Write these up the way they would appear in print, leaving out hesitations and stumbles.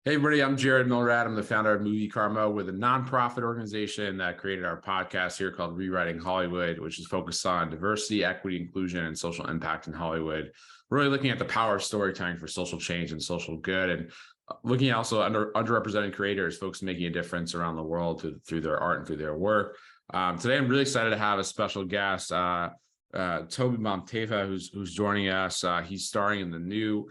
Hey, everybody, I'm Jared Milrad. I'm the founder of Movie Karma. We're the nonprofit organization that created our podcast here called Rewriting Hollywood, which is focused on diversity, equity, inclusion, and social impact in Hollywood. We're really looking at the power of storytelling for social change and social good, and looking at also underrepresented creators, folks making a difference around the world through their art and through their work. Today, I'm really excited to have a special guest, Tobi Bamtefa, who's joining us. He's starring in the new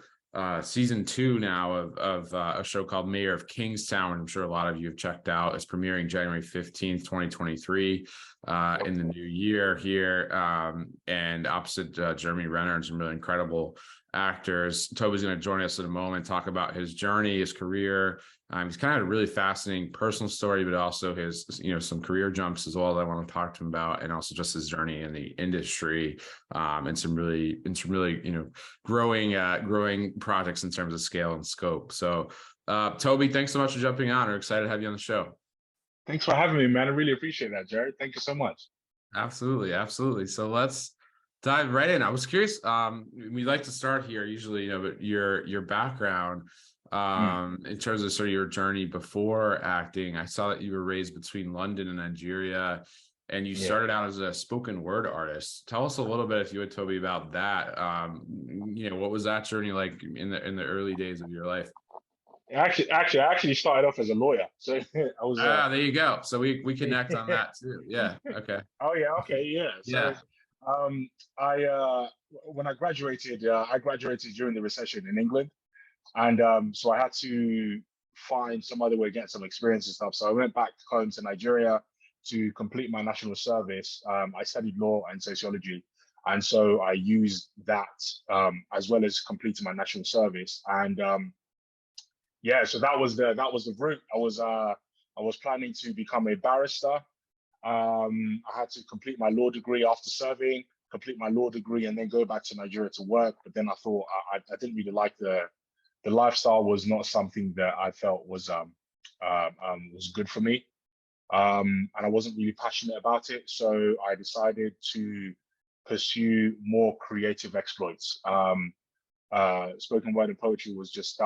season 2 now of a show called Mayor of Kingstown. I'm sure a lot of you have checked out. It's premiering January 15th, 2023 in the new year here. And opposite Jeremy Renner and some really incredible actors. Tobi's going to join us in a moment, talk about his journey, his career. He's kind of had a really fascinating personal story, but also his, some career jumps as well that I want to talk to him about, and also just his journey in the industry, and some really, growing projects in terms of scale and scope. So, Tobi, thanks so much for jumping on. We're excited to have you on the show. Thanks for having me, man. I really appreciate that, Jared. Thank you so much. Absolutely, absolutely. So let's dive right in. I was curious. We like to start here usually, but your background. In terms of sort of your journey before acting, I saw that you were raised between London and Nigeria, and you started out as a spoken word artist. Tell us a little bit, if you would, Tobi, about that. What was that journey like in the early days of your life? I actually started off as a lawyer, so I was. There you go. So we connect on that too. Yeah. Okay. Oh yeah. Okay. Yeah. So, when I graduated during the recession in England. And so I had to find some other way to get some experience and stuff. So I went back home to Nigeria to complete my national service. I studied law and sociology. And so I used that as well as completing my national service. And so that was the route. I was planning to become a barrister. I had to complete my law degree after serving, complete my law degree, and then go back to Nigeria to work. But then I thought I didn't really like the lifestyle. Was not something that I felt was good for me, and I wasn't really passionate about it. So I decided to pursue more creative exploits. Spoken word and poetry was just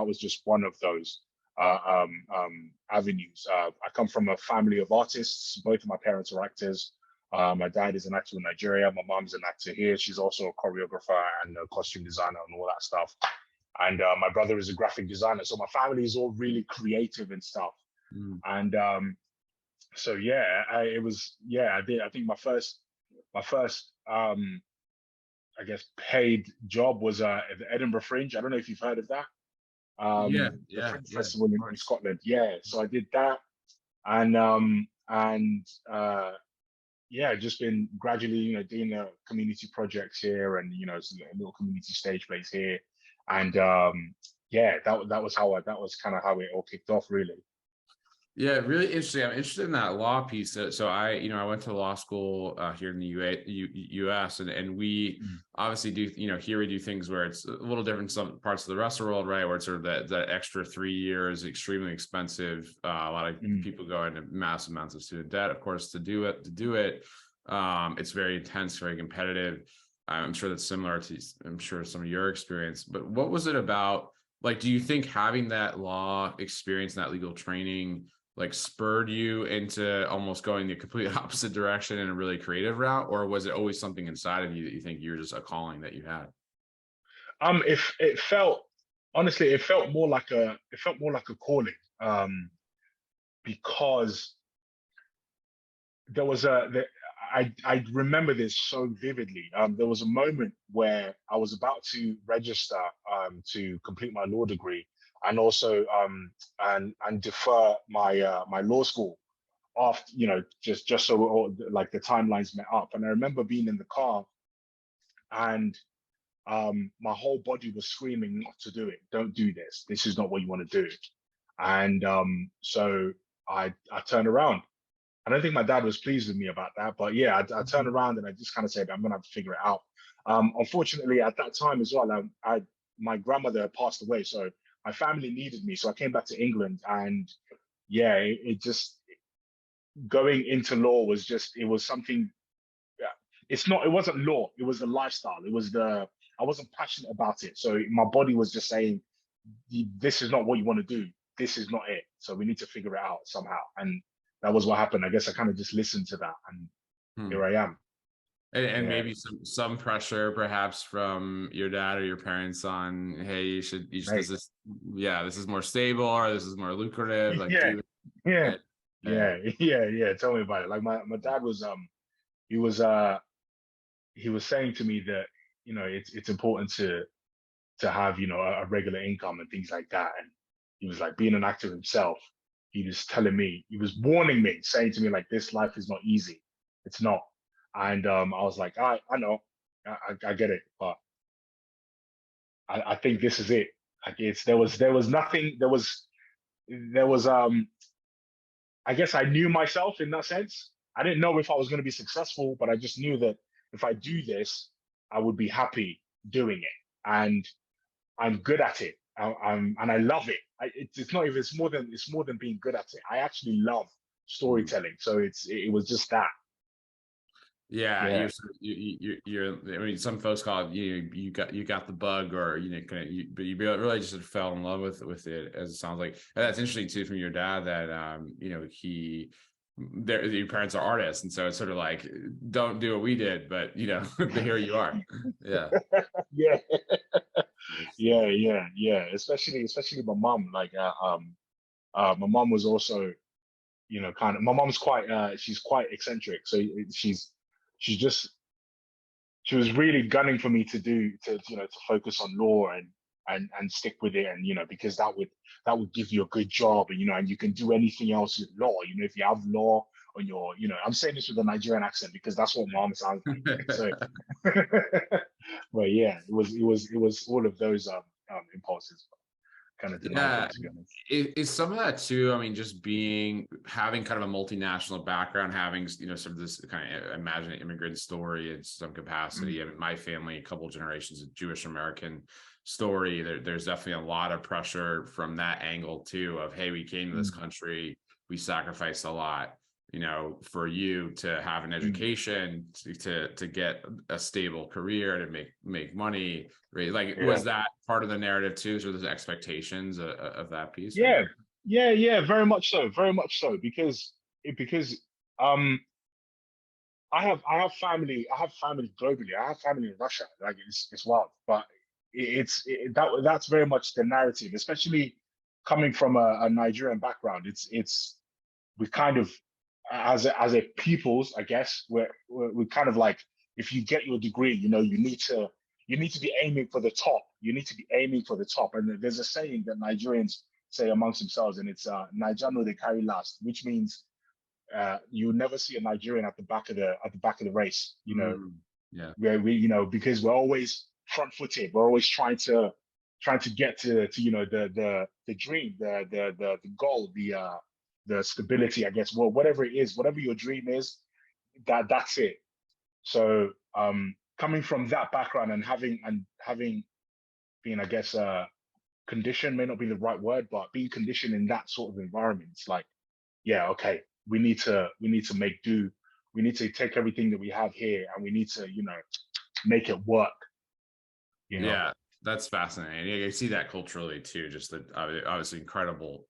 one of those avenues. I come from a family of artists. Both of my parents are actors. My dad is an actor in Nigeria. My mom's an actor here. She's also a choreographer and a costume designer and all that stuff. And my brother is a graphic designer. So my family is all really creative and stuff. And so I did. I think my first I guess paid job was at the Edinburgh Fringe. I don't know if you've heard of that. The Fringe Festival in Scotland. Yeah. So I did that. And just been gradually, doing the community projects here, and a little community stage plays here. And that was kind of how it all kicked off, really. Yeah, really interesting. I'm interested in that law piece. So I went to law school here in the U.S. and we obviously do, here we do things where it's a little different in some parts of the rest of the world, right? Where it's sort of that extra 3 years, extremely expensive. A lot of people go into massive amounts of student debt, of course, to do it. It's very intense, very competitive. I'm sure that's similar to, some of your experience. But what was it about? Like, do you think having that law experience and that legal training spurred you into almost going the complete opposite direction in a really creative route, or was it always something inside of you that you think you're just a calling that you had? It felt more like a calling, because there was I remember this so vividly. There was a moment where I was about to register to complete my law degree, and also and defer my law school after, just so all, the timelines met up. And I remember being in the car, and my whole body was screaming not to do it. Don't do this. This is not what you want to do. And so I turned around. I don't think my dad was pleased with me about that, but yeah, I turned around and I just kind of said, I'm gonna have to figure it out. Unfortunately, at that time as well, my grandmother had passed away, so my family needed me. So I came back to England, and yeah, it just, going into law was something. It wasn't law. It was the lifestyle. I wasn't passionate about it. So my body was just saying, this is not what you want to do. this is not it. So we need to figure it out somehow. And that was what happened. I guess I kind of just listened to that, and here I am. And Yeah, maybe some pressure perhaps from your dad or your parents on, hey, you should mate. this is more stable, or this is more lucrative, like Yeah, do yeah, it. yeah. Tell me about it. Like my dad was he was he was saying to me that, it's important to have, a regular income and things like that. And he was like, being an actor himself, he was telling me, he was warning me, saying to me like, this life is not easy. It's not. And I was like, I know, I get it, but I think this is it. Like there was nothing, there was I guess I knew myself in that sense. I didn't know if I was going to be successful, but I just knew that if I do this, I would be happy doing it. And I'm good at it. And I love it. It's not even, it's more than being good at it. I actually love storytelling. So it was just that. Yeah, Yeah. you're. I mean, some folks call it you got the bug, or but you really just fell in love with it, as it sounds like. And that's interesting too from your dad that your parents are artists, and so it's sort of like, don't do what we did, but here you are. Yeah. Yeah. Yeah. Especially my mom. Like my mom was also, kind of, my mom's quite she's quite eccentric. So she's just she was really gunning for me to focus on law and stick with it, and because that would give you a good job, and you can do anything else with law, if you have law on your, I'm saying this with a Nigerian accent because that's what mom sounds like. So but yeah, it was all of those impulses kind of denied Yeah, it, to be honest. is some of that too? I mean, just having kind of a multinational background, having sort of this kind of, imagine, immigrant story in some capacity. I mean, my family, a couple of generations of Jewish American story. There's definitely a lot of pressure from that angle too. Of, hey, we came to this Mm, country, we sacrificed a lot. For you to have an mm, education, to get a stable career, to make money, right? Like, yeah. was that part of the narrative too? So there's expectations of that piece, or Yeah, no? yeah, very much so, because um I have family globally. I have family in Russia. Like it's wild, but that's very much the narrative, especially coming from a Nigerian background. It's we kind of, as a peoples, I guess, we kind of like, if you get your degree, you need to be aiming for the top. You need to be aiming for the top. And there's a saying that Nigerians say amongst themselves, and it's Naijano they carry last, which means you never see a Nigerian at the back of the race. Mm, yeah, Where because we're always front-footed. We're always trying to get to the dream, the goal, the stability, I guess. Well, whatever it is, whatever your dream is, that's it. So coming from that background and having been, I guess, conditioned may not be the right word, but being conditioned in that sort of environment, it's like, yeah, okay, we need to make do. We need to take everything that we have here, and we need to make it work. You know. yeah, that's fascinating. I see that culturally too. Just that, obviously incredible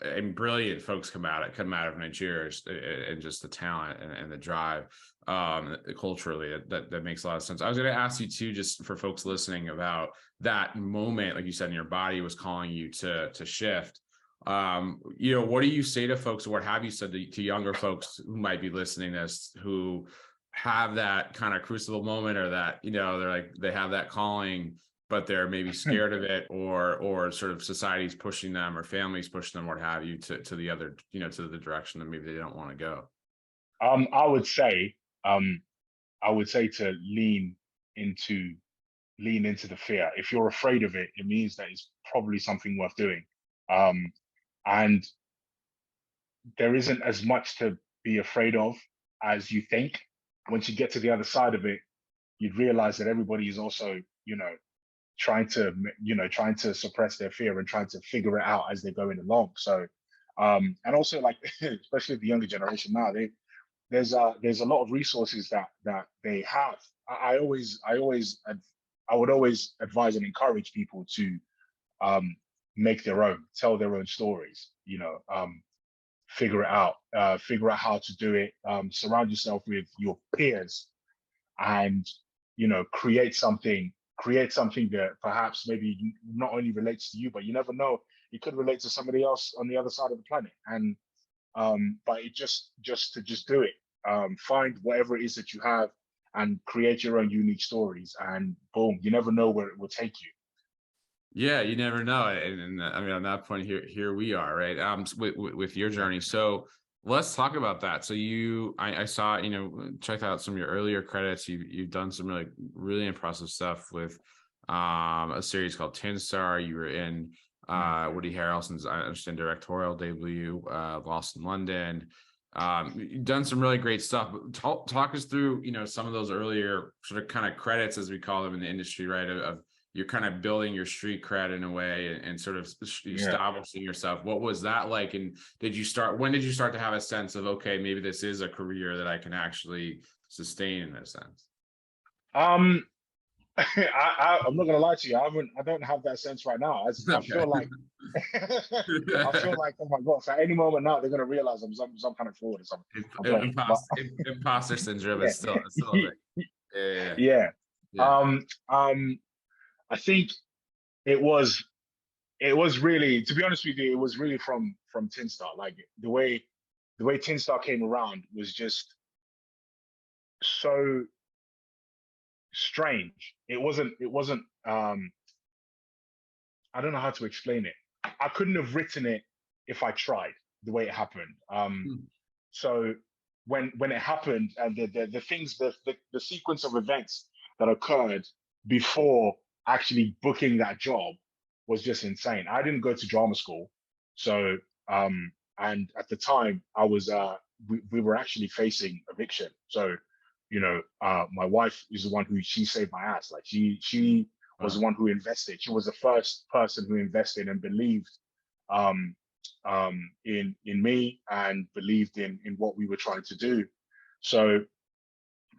and brilliant folks come out of Nigeria, and just the talent and the drive, culturally, that makes a lot of sense. I was going to ask you too, just for folks listening, about that moment, like you said, your body was calling you to shift. What do you say to folks, or what have you said to younger folks who might be listening to this, who have that kind of crucible moment, or that they're like, they have that calling, but they're maybe scared of it, or sort of society's pushing them, or families pushing them, what have you, to the other, to the direction that maybe they don't want to go? Um, I would say, I would say to into lean into the fear. If you're afraid of it, it means that it's probably something worth doing. Um, and there isn't as much to be afraid of as you think. Once you get to the other side of it, you'd realize that everybody is also, trying to suppress their fear and trying to figure it out as they're going along. So, and also, like, especially the younger generation now, there's a lot of resources that they have. I would always advise and encourage people to make their own, tell their own stories, figure it out, figure out how to do it, surround yourself with your peers, and create something that perhaps maybe not only relates to you, but you never know, it could relate to somebody else on the other side of the planet. And but it just do it. Find whatever it is that you have and create your own unique stories, and boom, you never know where it will take you. Yeah, you never know. And I mean, on that point, here we are, right? With your journey. So let's talk about that. So I saw, checked out some of your earlier credits. You've done some really impressive stuff with a series called Tin Star. You were in Woody Harrelson's, I understand, directorial debut, Lost in London. You've done some really great stuff. Talk us through, some of those earlier sort of kind of credits, as we call them in the industry, right? Of you're kind of building your street cred in a way, and sort of establishing yourself. What was that like? And when did you start to have a sense of, okay, maybe this is a career that I can actually sustain in a sense? I'm not gonna lie to you. I don't have that sense right now. I feel like oh my god, at any moment now they're gonna realize I'm some kind of fraud or something. Imposter syndrome is still a thing. Yeah. I think it was really, to be honest with you, it was really from Tin Star. Like the way Tin Star came around was just so strange. It wasn't I don't know how to explain it. I couldn't have written it if I tried, the way it happened. So when it happened, and the things, the sequence of events that occurred before actually booking that job was just insane. I didn't go to drama school, so and at the time I was we were actually facing eviction. So my wife is the one she saved my ass. Like she was the one who invested. She was the first person who invested and believed in me, and believed in what we were trying to do. So,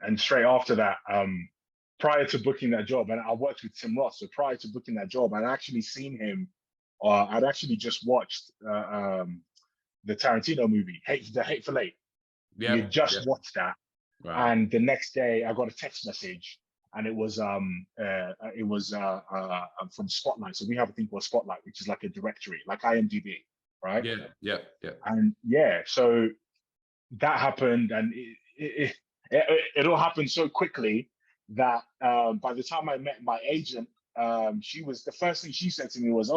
and straight after that, prior to booking that job, and I worked with Tim Roth. So prior to booking that job, I'd actually seen him. I'd actually just watched the Tarantino movie, The Hateful Eight. You just watched that, and the next day I got a text message, and it was from Spotlight. So we have a thing called Spotlight, which is like a directory, like IMDb, right? Yeah. And so that happened, and it all happened so quickly that by the time I met my agent, the first thing she said to me was,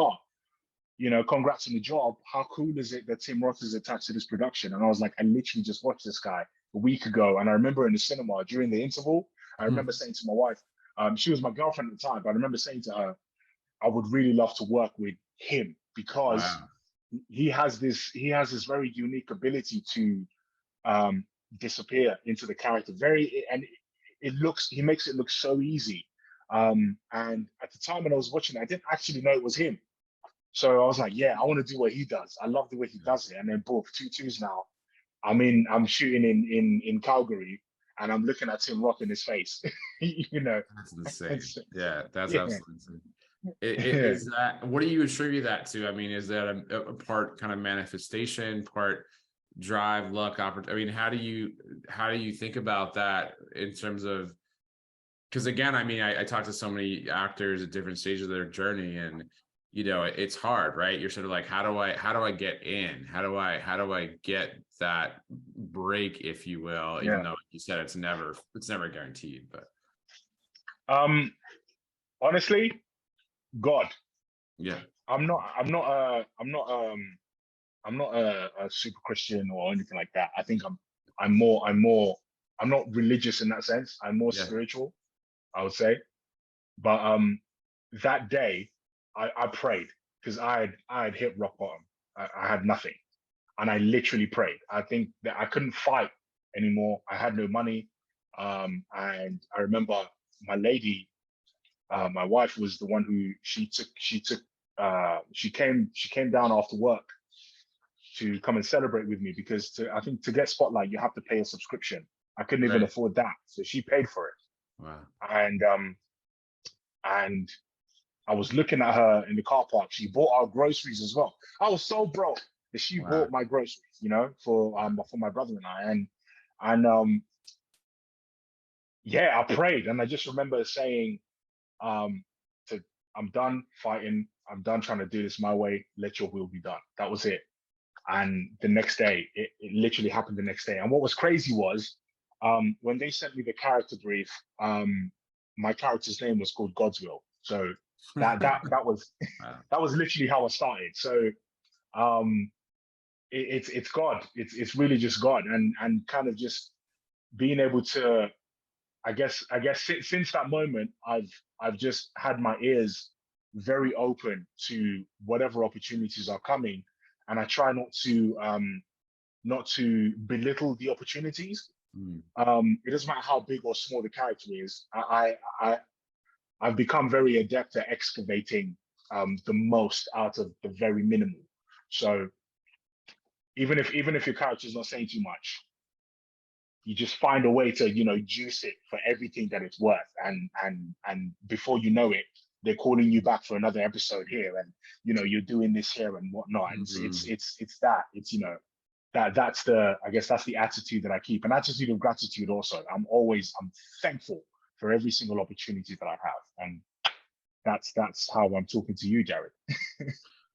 congrats on the job. How cool is it that Tim Roth is attached to this production? And I was like, I literally just watched this guy a week ago. And I remember in the cinema during the interval, I remember saying to my wife, she was my girlfriend at the time, but I remember saying to her, I would really love to work with him, because he has this very unique ability to disappear into the character. And he makes it look so easy. And at the time when I was watching it, I didn't actually know it was him. So I was like, yeah, I want to do what he does. I love the way he does it. And then boom, 2-2s now. I'm shooting in Calgary, and I'm looking at Tim Roth in his face. That's insane. Yeah, that's absolutely insane. Is that, what do you attribute that to? I mean, is that a part kind of manifestation, part drive, luck, opportunity? I mean, how do you think about that in terms of, because again, I mean, I talk to so many actors at different stages of their journey, and it's hard, right? You're sort of like, how do I get in? How do I get that break, if you will, even though you said it's never guaranteed, but honestly, God. Yeah. I'm not a super Christian or anything like that. I think I'm not religious in that sense. I'm more spiritual, I would say. But that day I prayed, because I had hit rock bottom. I had nothing, and I literally prayed. I think that I couldn't fight anymore. I had no money, and I remember my lady, my wife, was the one who she came down after work to come and celebrate with me, because I think to get Spotlight you have to pay a subscription. I couldn't even afford that, so she paid for it. Wow. And I was looking at her in the car park. She bought our groceries as well. I was so broke that she Wow. bought my groceries, for my brother and I. And yeah, I prayed, and I just remember saying, to I'm done fighting. I'm done trying to do this my way. Let your will be done. That was it. And the next day, it literally happened the next day. And what was crazy was, when they sent me the character brief, my character's name was called God's Will. So that was Wow. that was literally how I started. So um, it's God. It's really just God, and kind of just being able to, I guess since that moment, I've just had my ears very open to whatever opportunities are coming, and I try not to belittle the opportunities. Mm. It doesn't matter how big or small the character is. I've become very adept at excavating the most out of the very minimal. So even if your character is not saying too much, you just find a way to juice it for everything that it's worth, and before you know it, they're calling you back for another episode here, and you're doing this here and whatnot. And Mm-hmm. that's the, I guess that's the attitude that I keep, an attitude of gratitude also. I'm thankful for every single opportunity that I have, and that's how I'm talking to you, Jared.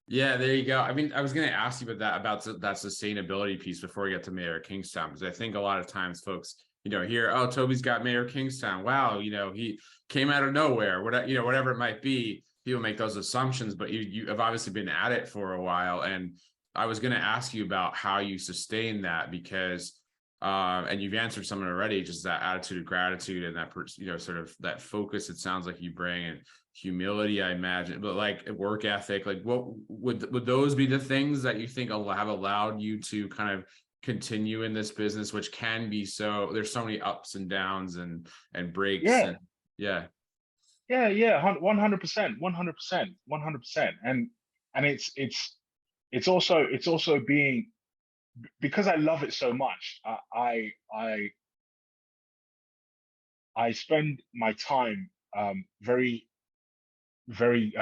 Yeah, there you go. I mean, I was going to ask you about that sustainability piece before we get to Mayor of Kingstown, because I think a lot of times folks, hear, oh, Tobi's got Mayor of Kingstown. Wow, he came out of nowhere. Whatever it might be, people make those assumptions, but you have obviously been at it for a while. And I was going to ask you about how you sustain that, because and you've answered some already, just that attitude of gratitude and that sort of that focus it sounds like you bring, and humility, I imagine, but like work ethic, like what would those be the things that you think have allowed you to kind of continue in this business, which can be there's so many ups and downs and breaks, Yeah, and yeah. yeah, 100%, 100%, 100%. And it's also being, because I love it so much. I spend my time very, very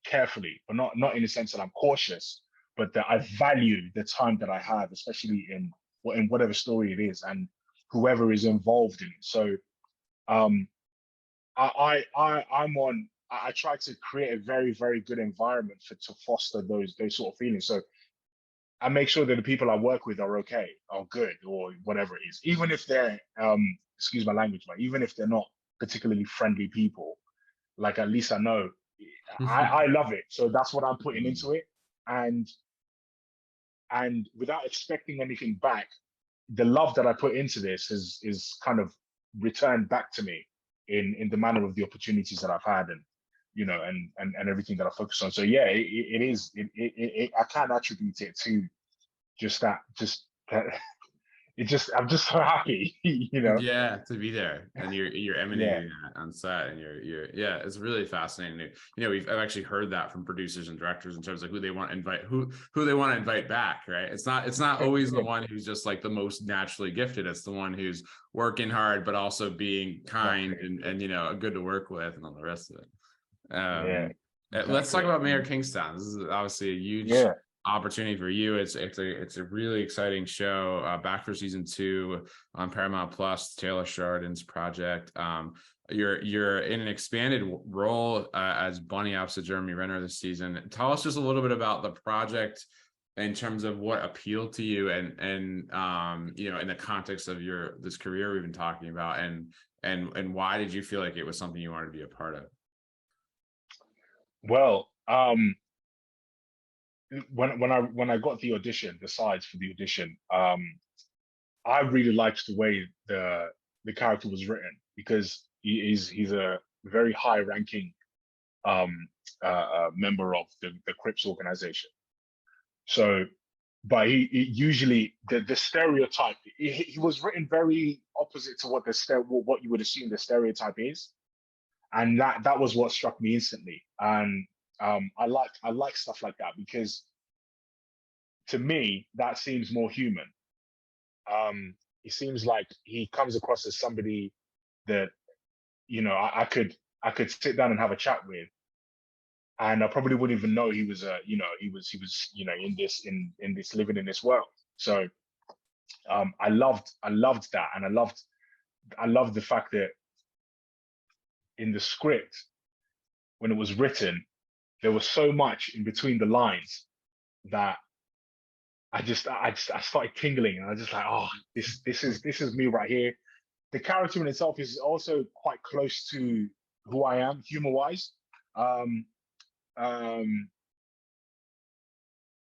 carefully, but not in the sense that I'm cautious, but that I value the time that I have, especially in whatever story it is, and whoever is involved in it. So um, I try to create a very, very good environment to foster those sort of feelings. So I make sure that the people I work with are okay, are good, or whatever it is, even if they're excuse my language, but even if they're not particularly friendly people, like at least I know I love it. So that's what I'm putting into it. And without expecting anything back, the love that I put into this is kind of returned back to me in the manner of the opportunities that I've had, and and everything that I focus on. So yeah, it is. I can't attribute it to just that. I'm just so happy, Yeah, to be there, and you're Yeah, emanating that on set, and you're yeah, it's really fascinating. I've actually heard that from producers and directors in terms of who they want to invite, who they want to invite back, right? It's not always the one who's just like the most naturally gifted. It's the one who's working hard but also being kind exactly. and good to work with and all the rest of it. Yeah, Let's talk exactly. about Mayor Kingstown. This is obviously a huge Yeah. opportunity for you. It's a really exciting show. Back for season 2 on Paramount Plus. Taylor Sheridan's project. You're in an expanded role as Bunny opposite Jeremy Renner this season. Tell us just a little bit about the project in terms of what appealed to you, and in the context of this career we've been talking about, and why did you feel like it was something you wanted to be a part of? Well, when I got the sides for the audition, I really liked the way the character was written, because he's a very high ranking member of the Crips organization. So, but he usually the stereotype, he was written very opposite to what you would assume the stereotype is, and that was what struck me instantly. And I like stuff like that, because to me that seems more human. He seems like he comes across as somebody that I could sit down and have a chat with, and I probably wouldn't even know he was he was in this living in this world. So I loved that, and I loved the fact that in the script, when it was written, there was so much in between the lines that I started tingling, and I was just like, oh, this is me right here. The character in itself is also quite close to who I am, humor wise. Um, um,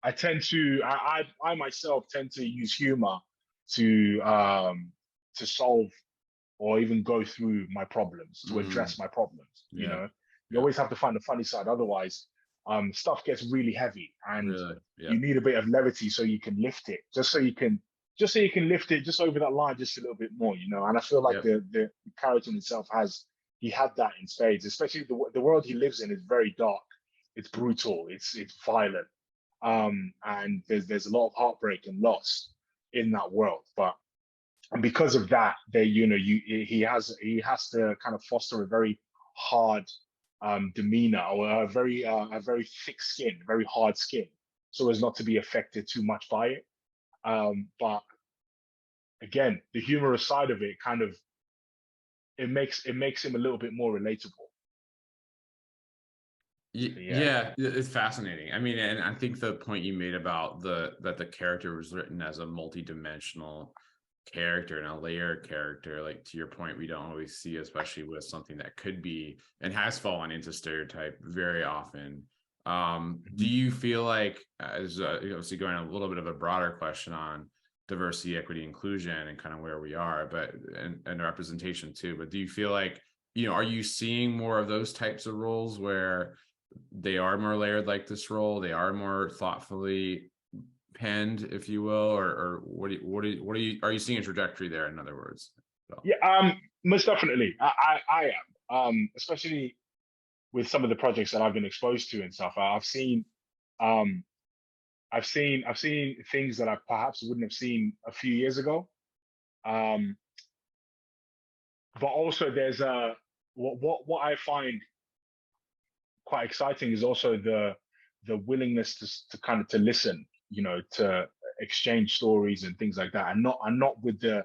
I myself tend to use humor to solve or even go through my problems, to address my problems. You know, you always have to find the funny side. Otherwise, stuff gets really heavy, and you need a bit of levity so you can lift it, just so you can lift it just over that line just a little bit more, you know. And I feel like the character in itself he had that in spades. Especially the world he lives in is very dark. It's brutal. It's violent. And there's a lot of heartbreak and loss in that world. And because of that, he has to kind of foster a very hard demeanor, or a very thick skin, very hard skin, so as not to be affected too much by it. But again, the humorous side of it it makes him a little bit more relatable. Yeah, it's fascinating. I mean, and I think the point you made about that the character was written as a multi-dimensional character and a layered character, like to your point, we don't always see, especially with something that could be and has fallen into stereotype very often. Do you feel like, as obviously going a little bit of a broader question on diversity, equity, inclusion, and kind of where we are, but and representation too, but do you feel like, are you seeing more of those types of roles where they are more layered, like this role, they are more thoughtfully penned, if you will, or what are you seeing a trajectory there, in other words? Yeah, most definitely. I am, especially with some of the projects that I've been exposed to and stuff. I've seen things that I perhaps wouldn't have seen a few years ago. But also there's what I find quite exciting is also the willingness to listen, to exchange stories and things like that, and not with the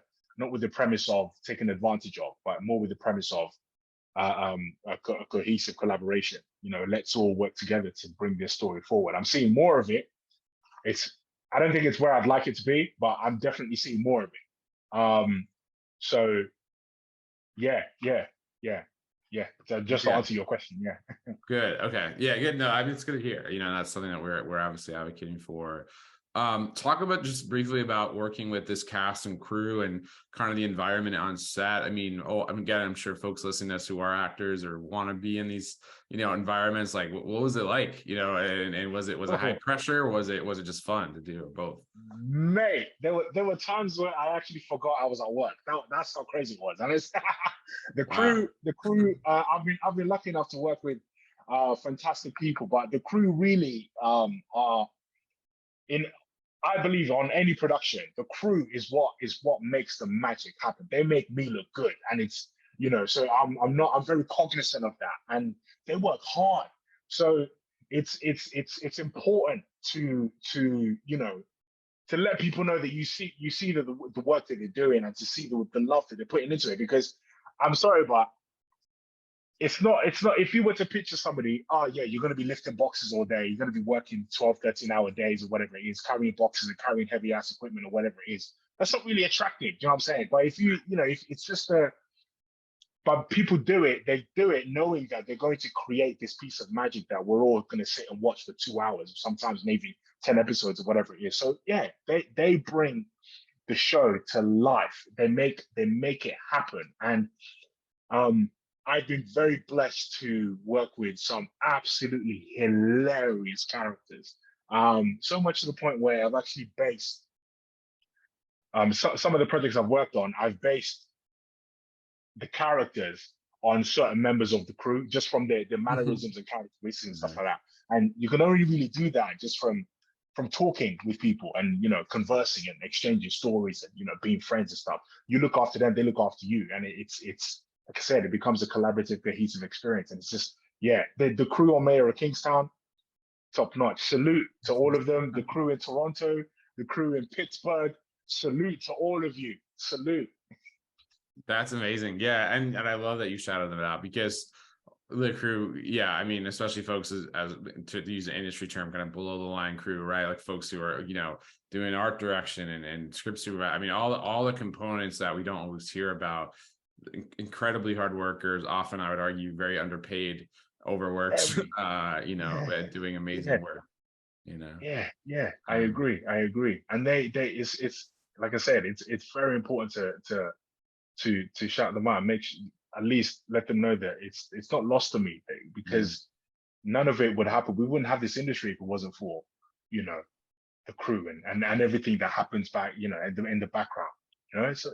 premise of taking advantage of, but more with the premise of a cohesive collaboration. Let's all work together to bring this story forward. I'm seeing more of it. I don't think it's where I'd like it to be, but I'm definitely seeing more of it. So yeah. So just to answer your question, yeah. Good. Okay. Yeah. Good. No, I mean, it's good to hear. That's something that we're obviously advocating for. Talk about just briefly about working with this cast and crew and kind of the environment on set. I mean, again, I'm sure folks listening to us who are actors or want to be in these, environments, like what was it like, and was it high pressure, or was it just fun to do both? Mate, there were times where I actually forgot I was at work. That's how crazy it was. And it's the crew. I've been lucky enough to work with fantastic people, but the crew really are I believe on any production, the crew is what makes the magic happen. They make me look good, and it's so I'm very cognizant of that, and they work hard. So it's important to let people know that you see the work that they're doing, and to see the love that they're putting into it. Because I'm sorry, but it's not if you were to picture somebody, oh yeah, you're going to be lifting boxes all day, you're going to be working 12-13 hour days or whatever it is, carrying boxes and carrying heavy ass equipment or whatever it is, that's not really attractive. Do you know what I'm saying? But if if it's just but people do it, they do it knowing that they're going to create this piece of magic that we're all going to sit and watch for 2 hours, sometimes maybe 10 episodes or whatever it is. So yeah, they bring the show to life. They make it happen. And I've been very blessed to work with some absolutely hilarious characters. So much to the point where I've actually based some of the projects I've worked on, I've based the characters on certain members of the crew, just from their mannerisms and characteristics and stuff like that. And you can only really do that just from talking with people and conversing and exchanging stories and being friends and stuff. You look after them, they look after you, and it's like I said, it becomes a collaborative, cohesive experience. And it's just yeah, the crew on Mayor of Kingstown, top notch. Salute to all of them. The crew in Toronto, the crew in Pittsburgh. Salute to all of you. Salute. That's amazing. Yeah, and I love that you shouted them out, because the crew, yeah, I mean, especially folks as to use an industry term, kind of below the line crew, right? Like folks who are, doing art direction and script supervisor. I mean, all the components that we don't always hear about. Incredibly hard workers, often I would argue very underpaid, overworked, doing amazing work. Yeah, I agree. And it's like I said, it's very important to shout them out and at least let them know that it's not lost to me, because none of it would happen. We wouldn't have this industry if it wasn't for, the crew and everything that happens back, in the background, so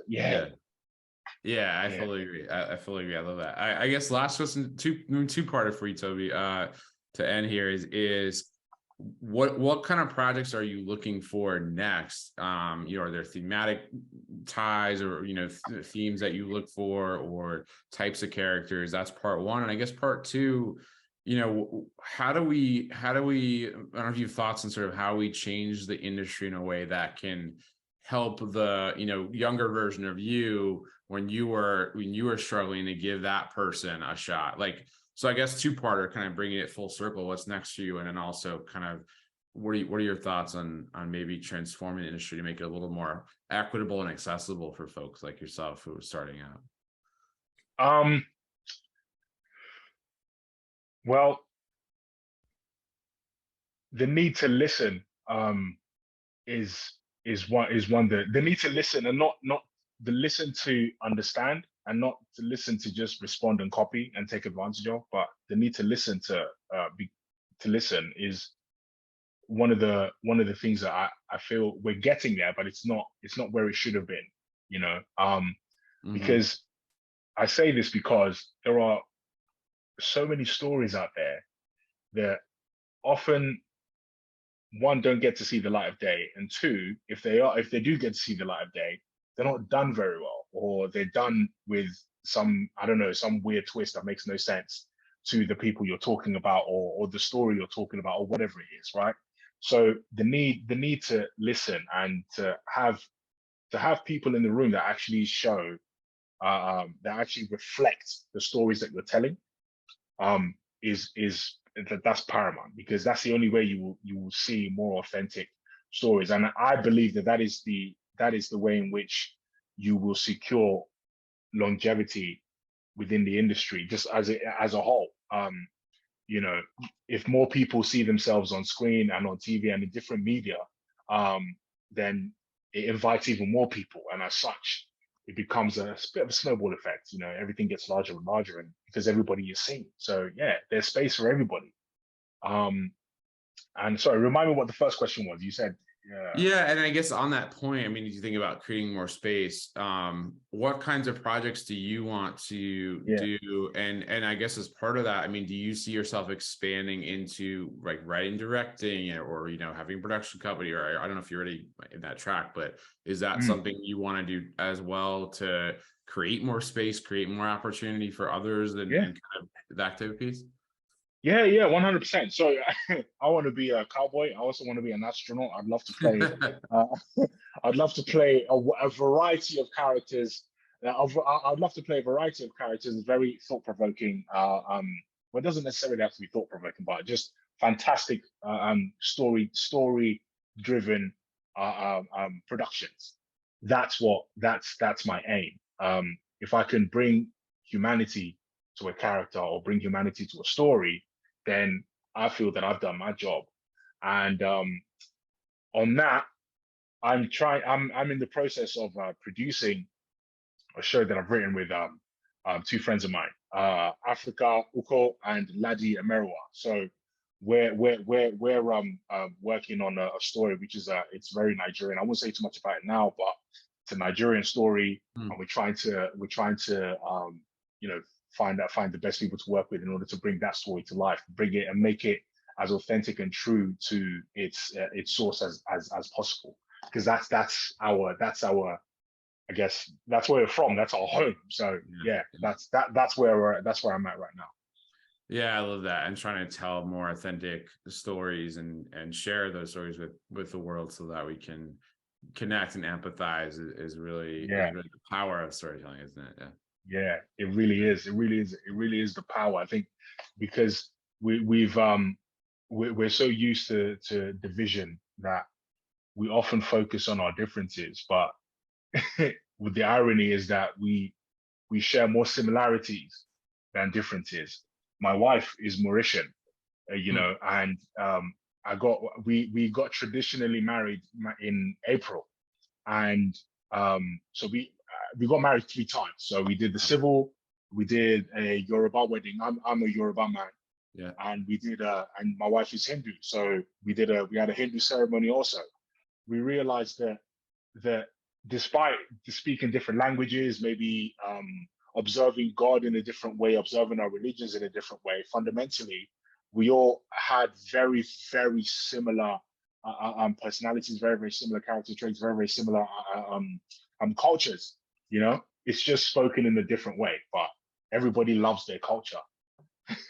yeah, I fully agree. I fully agree. I love that. I guess last question, two-parter for you, Toby, to end here is what kind of projects are you looking for next? Are there thematic ties or themes that you look for, or types of characters? That's part one. And I guess part two, how do we I don't know if you have thoughts on sort of how we change the industry in a way that can help the younger version of you when you were struggling, to give that person a shot. Like, so I guess two-parter, kind of bringing it full circle, what's next for you, and then also kind of what are your thoughts on maybe transforming the industry to make it a little more equitable and accessible for folks like yourself who are starting out? Well, the need to listen is one that the need to listen, and not the listen to understand, and not to listen to just respond and copy and take advantage of, but the need to listen to listen is one of the things that I feel we're getting there, but it's not where it should have been, because I say this because there are so many stories out there that often, one, don't get to see the light of day, and two, if they do get to see the light of day, they're not done very well, or they're done with some weird twist that makes no sense to the people you're talking about, or the story you're talking about, or whatever it is, right? So the need to listen, and to have people in the room that actually show that actually reflect the stories that you're telling, that's paramount, because that's the only way you will see more authentic stories. And I believe that is the way in which you will secure longevity within the industry, just as a whole. If more people see themselves on screen and on TV and in different media, then it invites even more people, and as such, it becomes a bit of a snowball effect. Everything gets larger and larger, and because everybody is seen. So yeah, there's space for everybody. And sorry, remind me what the first question was. You said, yeah, and I guess on that point, I mean, if you think about creating more space, what kinds of projects do you want to do? And I guess as part of that, I mean, do you see yourself expanding into like writing, directing, or having a production company? Or I don't know if you're already in that track, but is that something you want to do as well, to create more space, create more opportunity for others, and kind of that type of piece? Yeah, 100%. So I want to be a cowboy. I also want to be an astronaut. I'd love to play. I'd love to play a variety of characters. I'd love to play a variety of characters. Very thought-provoking. Well, it doesn't necessarily have to be thought-provoking, but just fantastic story-driven productions. That's my aim. If I can bring humanity to a character, or bring humanity to a story, then I feel that I've done my job. And on that, I'm in the process of producing a show that I've written with two friends of mine, Africa Uko and Ladi Ameriwa. So we're working on a story which is it's very Nigerian. I won't say too much about it now, but it's a Nigerian story, and we're trying to find the best people to work with in order to bring that story to life, bring it and make it as authentic and true to its source as possible. Because that's our I guess that's where we're from. That's our home. So yeah, that's where I'm at right now. Yeah, I love that. And trying to tell more authentic stories and share those stories with the world so that we can connect and empathize is really Yeah, the power of storytelling, isn't it? Yeah. yeah, it really is. It really is. It really is the power. I think because we're so used to division that we often focus on our differences, but with the irony is that we share more similarities than differences. My wife is Mauritian, Hmm. and we got traditionally married in April, and so we got married 3 times. So we did the Oh, civil, we did a Yoruba wedding. I'm a Yoruba man, yeah. and and my wife is Hindu, so we had a Hindu ceremony also. We realized that despite speaking different languages, maybe observing God in a different way, observing our religions in a different way, fundamentally, we all had very, very similar personalities, very, very similar character traits, very, very similar cultures. It's just spoken in a different way, but everybody loves their culture,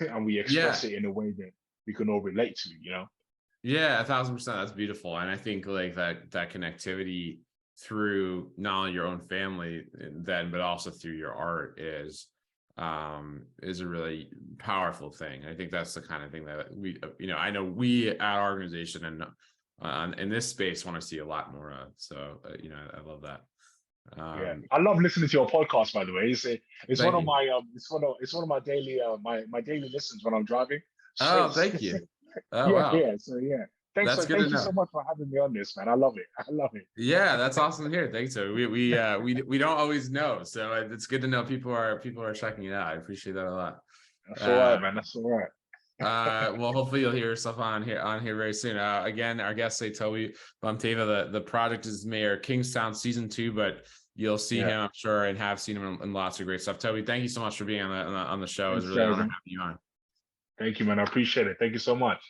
and we Yeah. express it in a way that we can all relate to. Yeah, 1,000%. That's beautiful. And I think like that connectivity through not only your own family then, but also through your art is a really powerful thing. I think that's the kind of thing that I know we at our organization and in this space want to see a lot more of. So, I love that. Yeah, Um, I love listening to your podcast. By the way, it's one Thank of you. my it's one of my daily my daily listens when I'm driving. So, Oh, thank you. Oh, yeah, wow. yeah. So yeah, That's good to thank you so know. much for having me on this, man. I love it. I love it. Yeah, that's awesome to hear. Thanks. So we don't always know, so it's good to know people are checking it out. I appreciate that a lot. That's all Uh, right, man. That's all right. well, hopefully you'll hear yourself on here very soon. Again, our guest say Tobi Bamtefa. The project is Mayor Kingstown season 2, but you'll see Yeah. him, I'm sure, and have seen him in lots of great stuff. Tobi, thank you so much for being on the show. It was Thanks, really an honor Jeremy. having you on. Thank you, man. I appreciate it. Thank you so much.